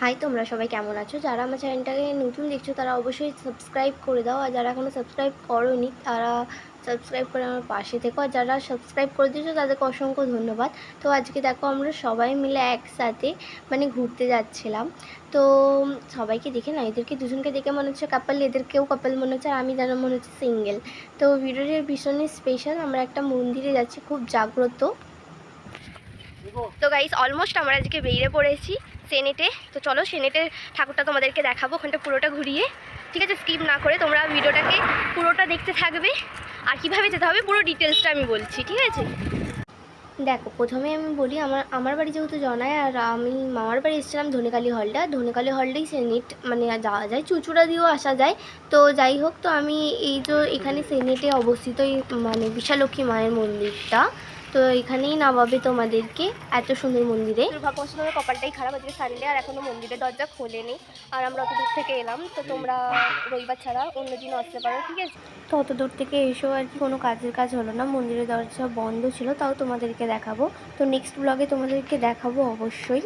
High, তোমরা সবাই কেমন আছো? যারা আমার চ্যানেলটাকে নতুন দেখছো তারা অবশ্যই সাবস্ক্রাইব করে দাও, আর যারা এখনও সাবস্ক্রাইব করোনি তারা সাবস্ক্রাইব করে আমার পাশে থেকো, আর যারা সাবস্ক্রাইব করে দিয়েছো তাদেরকে অসংখ্য ধন্যবাদ। তো আজকে দেখো আমরা সবাই মিলে একসাথে ঘুরতে যাচ্ছিলাম। তো সবাইকে দেখে না, এদেরকে দুজনকে দেখে মনে হচ্ছে কাপল, এদেরকেও কাপল মনে হচ্ছে, আর আমি যেন মনে হচ্ছে সিঙ্গেল। তো ভিডিওটির ভীষণই স্পেশাল। আমরা একটা মন্দিরে যাচ্ছি, খুব জাগ্রত। তো গাইস, অলমোস্ট আমরা আজকে বেরিয়ে পড়েছি সেনেটে। তো চলো সেনেটের ঠাকুরটা তোমাদেরকে দেখাবো, ওখানটা পুরোটা ঘুরিয়ে। ঠিক আছে, স্কিপ না করে তোমরা ভিডিওটাকে পুরোটা দেখতে থাকবে। আর কীভাবে যেতে হবে পুরো ডিটেলসটা আমি বলছি, ঠিক আছে? দেখো, প্রথমে আমি বলি, আমার বাড়ি যেহেতু জনায়, আর আমি মামার বাড়ি এসেছিলাম ধনেকালী হলটা। ধনেকালী হলটাই সেনেট, যাওয়া যায়, চুঁচুড়া দিয়েও আসা যায়। তো যাই হোক, তো আমি এই যে এখানে সেনেটে অবস্থিত এই বিশালক্ষী মায়ের মন্দিরটা, তো এখানেই নামাবে তোমাদেরকে, এত সুন্দর মন্দিরে। দুর্ভাগ্যবশত আমার কপালটাই খারাপ, আজকে সানডে আর এখনও মন্দিরের দরজা খোলেনি। আর আমরা অত দূর থেকে এলাম, তো তোমরা রবিবার ছাড়া অন্য দিনও আসতে পারো, ঠিক আছে? তো অত দূর থেকে এসেও আর কি কোনো কাজের কাজ হলো না, মন্দিরের দরজা বন্ধ ছিল, তাও তোমাদেরকে দেখাবো। তো নেক্সট ব্লগে তোমাদেরকে দেখাবো অবশ্যই।